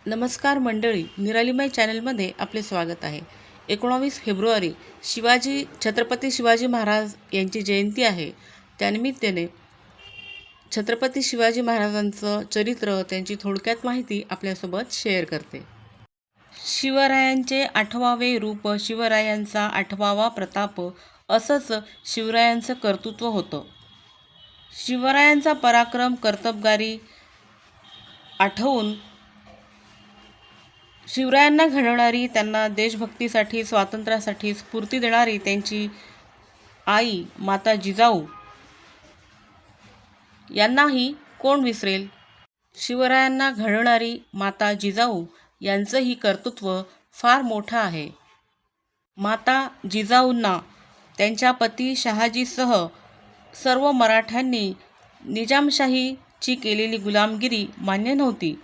नमस्कार मंडळी, निरालीमाई चॅनलमध्ये आपले स्वागत आहे. 19 फेब्रुवारी छत्रपती शिवाजी महाराज यांची जयंती आहे. त्यानिमित्ताने छत्रपती शिवाजी महाराजांचं चरित्र, त्यांची थोडक्यात माहिती आपल्यासोबत शेअर करते. शिवरायांचे 8वावे रूप, शिवरायांचा 8वावा प्रताप, असंच शिवरायांचं कर्तृत्व होतं. शिवरायांचा पराक्रम, कर्तबगारी आठवून शिवरायांना घडवणारी, त्यांना देशभक्तीसाठी, स्वातंत्र्यासाठी स्फूर्ती देणारी त्यांची आई माता जिजाऊ यांनाही कोण विसरेल. शिवरायांना घडवणारी माता जिजाऊ यांचंही कर्तृत्व फार मोठं आहे. माता जिजाऊंना त्यांच्या पती शहाजीसह सर्व मराठ्यांनी निजामशाहीची केलेली गुलामगिरी मान्य नव्हती.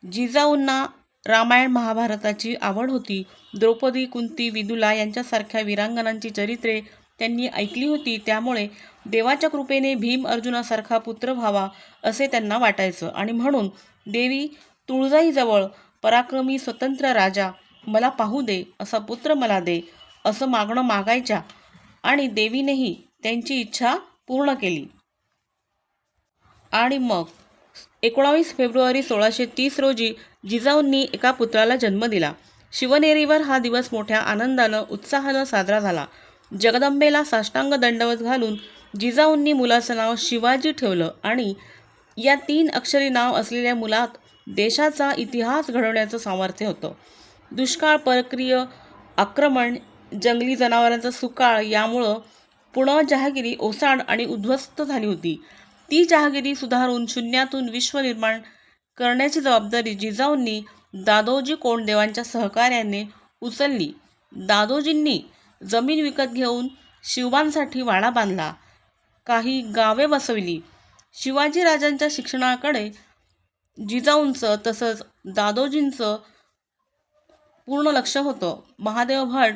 जिजाऊंना रामायण महाभारताची आवड होती. द्रौपदी, कुंती, विदुला यांच्यासारख्या वीरांगनांची चरित्रे त्यांनी ऐकली होती. त्यामुळे देवाच्या कृपेने भीम अर्जुनासारखा पुत्र व्हावा असे त्यांना वाटायचं आणि म्हणून देवी तुळजाईजवळ पराक्रमी स्वतंत्र राजा मला पाहू दे, असा पुत्र मला दे, असं मागणं मागायच्या आणि देवीनेही त्यांची इच्छा पूर्ण केली. आणि मग 19 फेब्रुवारी 1630 रोजी जिजाऊंनी एका पुत्राला जन्म दिला. शिवनेरीवर हा दिवस मोठ्या आनंदानं, उत्साहानं साजरा झाला. जगदंबेला साष्टांग दंडवत घालून जिजाऊंनी मुलाचं नाव शिवाजी ठेवलं आणि या 3 अक्षरी नाव असलेल्या मुलात देशाचा इतिहास घडवण्याचं सामर्थ्य होतं. दुष्काळ, परकीय आक्रमण, जंगली जनावरांचा सुकाळ यामुळं पुणे जहागिरी ओसाड आणि उद्ध्वस्त झाली होती. ती जहागिरी सुधारून शून्यातून विश्व निर्माण करण्याची जबाबदारी जिजाऊंनी दादोजी कोंडदेवांच्या सहकार्याने उचलली. दादोजींनी जमीन विकत घेऊन शिवबांसाठी वाडा बांधला, काही गावे वसवली. शिवाजीराजांच्या शिक्षणाकडे जिजाऊंचं तसंच दादोजींचं पूर्ण लक्ष होतं. महादेव भट,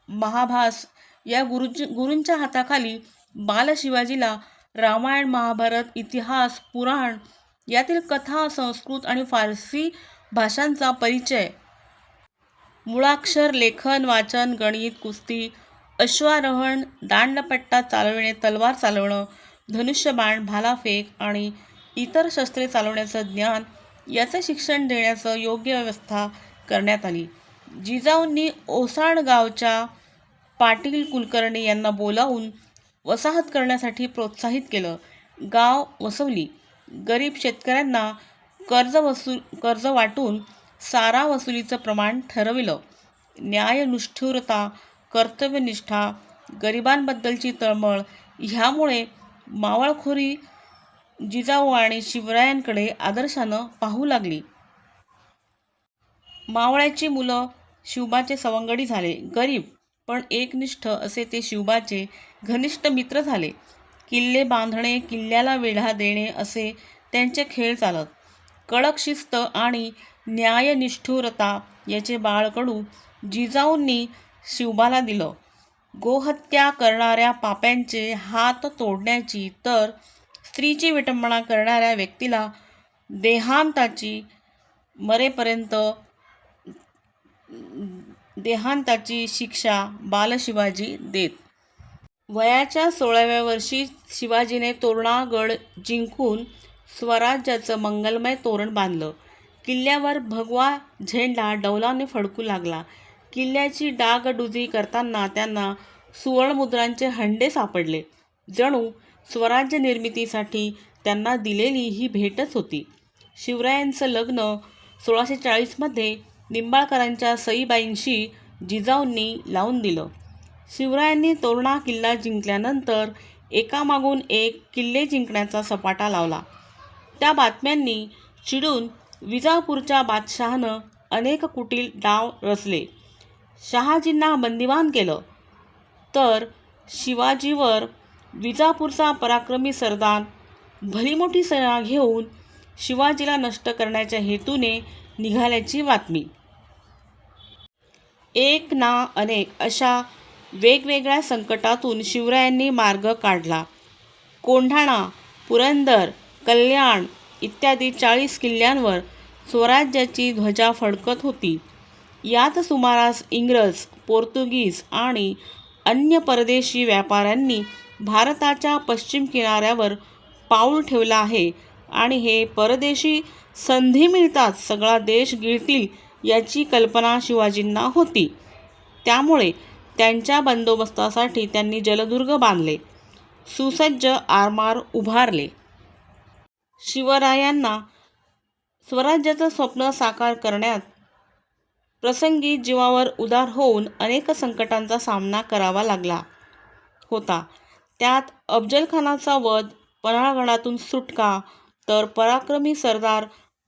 महाभास या गुरूंच्या हाताखाली बालशिवाजीला रामायण, महाभारत, इतिहास, पुराण यातील कथा, संस्कृत आणि फारसी भाषांचा परिचय, मुळाक्षर, लेखन, वाचन, गणित, कुस्ती, अश्वारोहण, दांडपट्टा चालविणे, तलवार चालवणं, धनुष्यबाण, भालाफेक आणि इतर शस्त्रे चालवण्याचं ज्ञान याचं शिक्षण देण्याचं योग्य व्यवस्था करण्यात आली. जिजाऊंनी ओसाड गावच्या पाटील कुलकर्णी यांना बोलावून वसाहत करण्यासाठी प्रोत्साहित केलं. गाव वसवली. गरीब शेतकऱ्यांना कर्ज वाटून सारा वसुलीचं प्रमाण ठरविलं. न्यायनिष्ठुरता, कर्तव्यनिष्ठा, गरिबांबद्दलची तळमळ ह्यामुळे मावळखोरी जिजाऊ आणि शिवरायांकडे आदर्शानं पाहू लागली. मावळ्याची मुलं शिवबाचे सवंगडी झाले. गरीब पण एकनिष्ठ असे ते शिवबाचे घनिष्ठ मित्र झाले. किल्ले बांधणे, किल्ल्याला वेढा देणे असे त्यांचे खेळ चालत. कडक शिस्त आणि न्यायनिष्ठुरता याचे बाळकडू जिजाऊंनी शिवबाला दिलं. गोहत्या करणाऱ्या पाप्यांचे हात तोडण्याची तर स्त्रीची विटंबना करणाऱ्या व्यक्तीला देहांताची शिक्षा बालशिवाजी देत. वयाच्या 16व्या वर्षी शिवाजीने तोरणा गड जिंकून स्वराज्याचं मंगलमय तोरण बांधलं. किल्ल्यावर भगवा झेंडा डौलाने फडकू लागला. किल्ल्याची डागडुजी करताना त्यांना सुवर्णमुद्रांचे हंडे सापडले. जणू स्वराज्य निर्मितीसाठी त्यांना दिलेली ही भेटच होती. शिवरायांचं लग्न 1640मध्ये निंबाळकरांच्या सईबाईंशी जिजाऊंनी लावून दिलं. शिवरायांनी तोरणा किल्ला जिंकल्यानंतर एकामागून एक किल्ले जिंकण्याचा सपाटा लावला. त्या बातम्यांनी चिडून विजापूरच्या बादशहानं अनेक कुटील डाव रचले. शहाजींना बंदिवान केलं. तर शिवाजीवर विजापूरचा पराक्रमी सरदार भलीमोठी सेना घेऊन शिवाजीला नष्ट करण्याच्या हेतूने निघाल्याची बातमी. एक ना अनेक अशा वेगवेगळ्या संकटातून शिवरायांनी मार्ग काढला. कोंढाणा, पुरंदर, कल्याण इत्यादी 40 किल्ल्यांवर स्वराज्याची ध्वजा फडकत होती. याच सुमारास इंग्रज, पोर्तुगीज आणि अन्य परदेशी व्यापाऱ्यांनी भारताच्या पश्चिम किनाऱ्यावर पाऊल ठेवलं आहे आणि हे परदेशी संधी मिळताच सगळा देश गिळतील याची कल्पना शिवाजींना होती. त्यामुळे त्यांच्या बंदोबस्तासाठी त्यांनी जलदुर्ग बांधले, सुसज्ज आरमार उभारले. शिवरायांना स्वराज्याचं स्वप्न साकार करण्यात प्रसंगी जीवावर उदार होऊन अनेक संकटांचा सामना करावा लागला होता. त्यात अफजलखानाचा वध, पन्हाळगडातून सुटका, तर पराक्रमी सरदार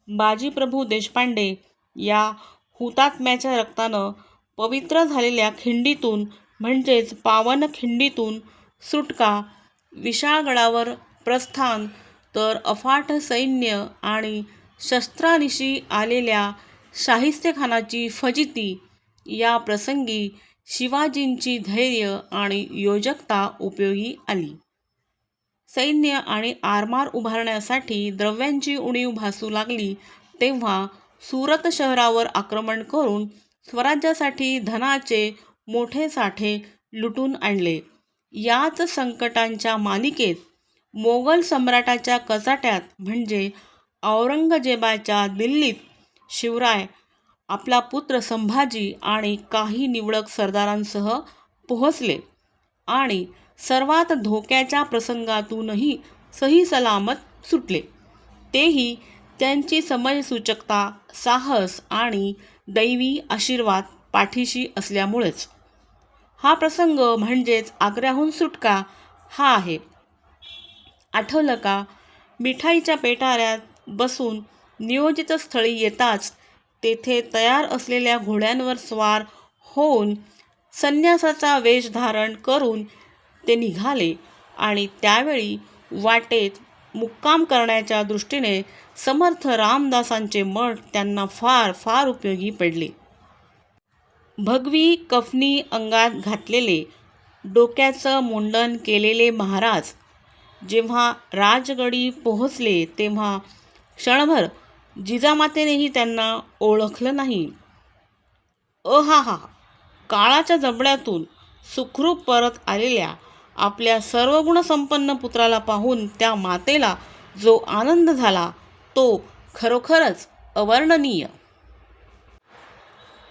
बाजीप्रभू देशपांडे या हुतात्म्याच्या रक्तानं पवित्र झालेल्या खिंडीतून म्हणजेच पावनखिंडीतून सुटका, विशाळगडावर प्रस्थान, तर अफाट सैन्य आणि शस्त्रानिशी आलेल्या शाहिस्तेखानाची फजिती या प्रसंगी शिवाजींची धैर्य आणि योजकता उपयोगी आली. सैन्य आणि आरमार उभारण्यासाठी द्रव्यांची उणीव भासू लागली तेव्हा सुरत शहरावर आक्रमण करून स्वराज्यासाठी धनाचे मोठे साठे लुटून आणले. याच संकटांच्या मालिकेत मोगल सम्राटाच्या कचाट्यात म्हणजे औरंगजेबाच्या दिल्लीत शिवराय आपला पुत्र संभाजी आणि काही निवडक सरदारांसह पोहोचले आणि सर्वात धोक्याच्या प्रसंगातूनही सही सलामत सुटले. तेही त्यांची समयसूचकता, साहस आणि दैवी आशीर्वाद पाठीशी असल्यामुळेच. हा प्रसंग म्हणजेच आग्र्याहून सुटका हा आहे. आठवलं का? मिठाईच्या पेटाऱ्यात बसून नियोजित स्थळी येताच तेथे तयार असलेल्या घोड्यांवर स्वार होऊन संन्यासाचा वेश धारण करून ते निघाले आणि त्यावेळी वाटेत मुक्काम करण्याच्या दृष्टीने समर्थ रामदासांचे मठ त्यांना फार फार उपयोगी पडले. भगवी कफनी अंगात घातलेले, डोक्याचं मुंडन केलेले महाराज जेव्हा राजगडी पोहोचले तेव्हा क्षणभर जिजामातेनेही त्यांना ओळखलं नाही. अहाहा! काळाच्या जबड्यातून सुखरूप परत आलेल्या आपल्या सर्वगुणसंपन्न पुत्राला पाहून त्या मातेला जो आनंद झाला तो खरोखरच अवर्णनीय.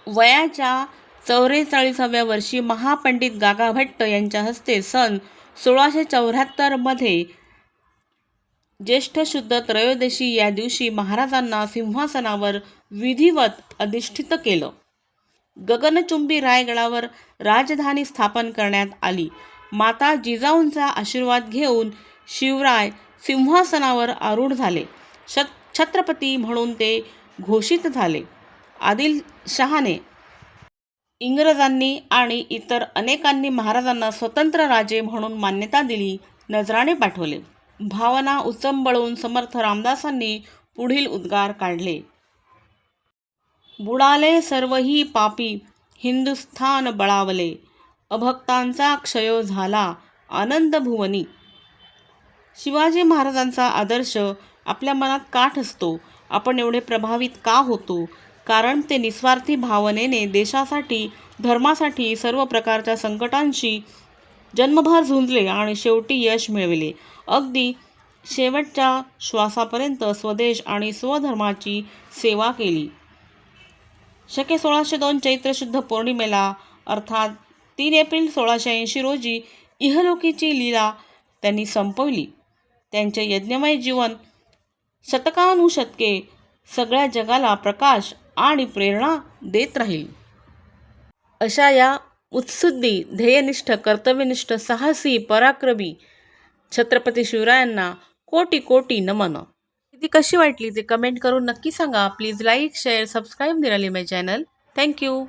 वयाच्या 44व्या वर्षी महापंडित गागाभट्ट यांच्या हस्ते सन 1674 मध्ये ज्येष्ठ शुद्ध त्रयोदशी या दिवशी महाराजांना सिंहासनावर विधिवत अधिष्ठित केलं. गगनचुंबी रायगडावर राजधानी स्थापन करण्यात आली. माता जिजाऊंचा आशीर्वाद घेऊन शिवराय सिंहासनावर आरूढ झाले. छत्रपती म्हणून ते घोषित झाले. आदिलशहाने, इंग्रजांनी आणि इतर अनेकांनी महाराजांना स्वतंत्र राजे म्हणून मान्यता दिली, नजराणे पाठवले. भावना उचंबळून समर्थ रामदासांनी पुढील उद्गार काढले. बुडाले सर्वही पापी, हिंदुस्थान बळावले, अभक्तांचा क्षय झाला आनंद भुवनी. शिवाजी महाराजांचा आदर्श आपल्या मनात का ठसतो? आपण एवढे प्रभावित का होतो? कारण ते निस्वार्थी भावनेने देशासाठी, धर्मासाठी सर्व प्रकारच्या संकटांशी जन्मभर झुंजले आणि शेवटी यश मिळविले. अगदी शेवटच्या श्वासापर्यंत स्वदेश आणि स्वधर्माची सेवा केली. शके 1602 चैत्र शुद्ध पौर्णिमेला अर्थात 3 एप्रिल 1680 रोजी इहलोकीची लीला त्यांनी संपवली. त्यांचे यज्ञमय जीवन शतकानुशतके सगळ्या जगाला प्रकाश आणि प्रेरणा देत राहील. अशा या उत्सुद्धी, ध्येयनिष्ठ, कर्तव्यनिष्ठ, साहसी, पराक्रमी छत्रपती शिवरायांना कोटी कोटी नमन. ती कशी वाटली ते कमेंट करून नक्की सांगा. प्लीज लाईक, शेअर, सबस्क्राईब निराली माय चॅनल. थँक्यू.